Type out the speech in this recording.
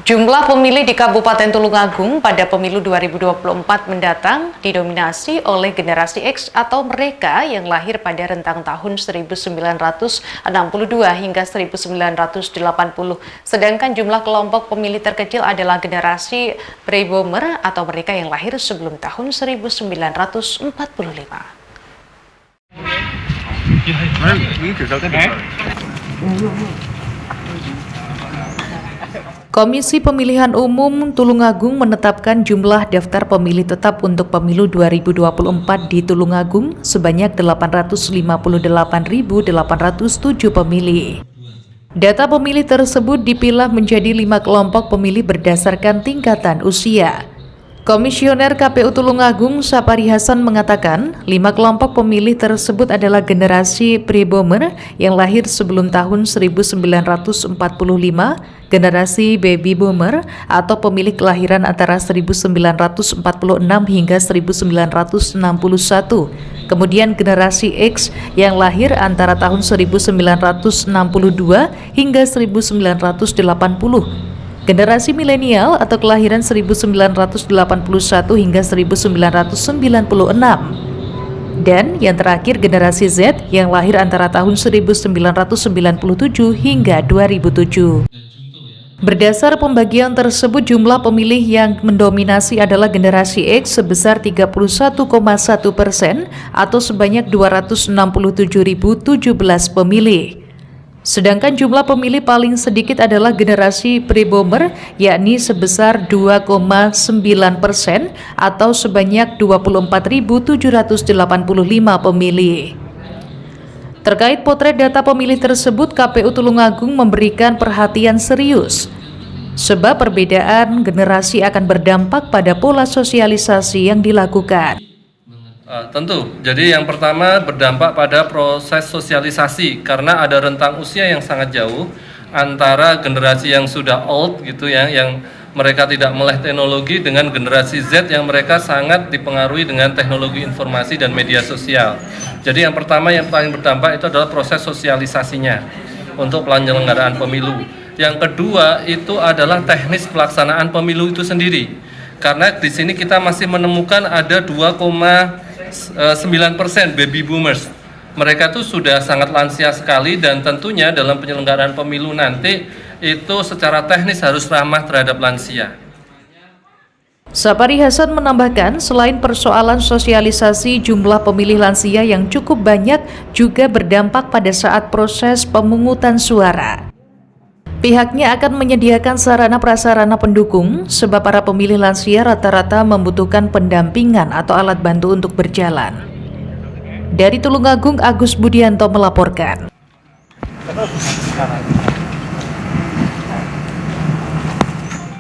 Jumlah pemilih di Kabupaten Tulungagung pada pemilu 2024 mendatang didominasi oleh generasi X atau mereka yang lahir pada rentang tahun 1962 hingga 1980. Sedangkan jumlah kelompok pemilih terkecil adalah generasi Baby-Boomer atau mereka yang lahir sebelum tahun 1945. Komisi Pemilihan Umum Tulungagung menetapkan jumlah daftar pemilih tetap untuk pemilu 2024 di Tulungagung sebanyak 858.807 pemilih. Data pemilih tersebut dipilah menjadi 5 kelompok pemilih berdasarkan tingkatan usia. Komisioner KPU Tulungagung Sapari Hasan mengatakan, 5 kelompok pemilih tersebut adalah generasi Pre-Boomer yang lahir sebelum tahun 1945, generasi Baby Boomer atau pemilih kelahiran antara 1946 hingga 1961, kemudian generasi X yang lahir antara tahun 1962 hingga 1980, generasi milenial atau kelahiran 1981 hingga 1996, dan yang terakhir generasi Z yang lahir antara tahun 1997 hingga 2007. Berdasar pembagian tersebut, jumlah pemilih yang mendominasi adalah generasi X sebesar 31,1% atau sebanyak 267.017 pemilih. Sedangkan jumlah pemilih paling sedikit adalah generasi Pre-Boomer, yakni sebesar 2,9% atau sebanyak 24.785 pemilih. Terkait potret data pemilih tersebut, KPU Tulungagung memberikan perhatian serius, sebab perbedaan generasi akan berdampak pada pola sosialisasi yang dilakukan. Tentu, jadi yang pertama berdampak pada proses sosialisasi karena ada rentang usia yang sangat jauh antara generasi yang sudah old gitu ya, yang mereka tidak melek teknologi dengan generasi Z yang mereka sangat dipengaruhi dengan teknologi informasi dan media sosial. Jadi yang pertama yang paling berdampak itu adalah proses sosialisasinya untuk penyelenggaraan pemilu. Yang kedua itu adalah teknis pelaksanaan pemilu itu sendiri. Karena di sini kita masih menemukan ada 2,9% baby boomers. Mereka tuh sudah sangat lansia sekali dan tentunya dalam penyelenggaraan pemilu nanti itu secara teknis harus ramah terhadap lansia. Sapari Hasan menambahkan, selain persoalan sosialisasi, jumlah pemilih lansia yang cukup banyak juga berdampak pada saat proses pemungutan suara. Pihaknya akan menyediakan sarana prasarana pendukung, sebab para pemilih lansia rata-rata membutuhkan pendampingan atau alat bantu untuk berjalan. Dari Tulungagung, Agus Budianto melaporkan.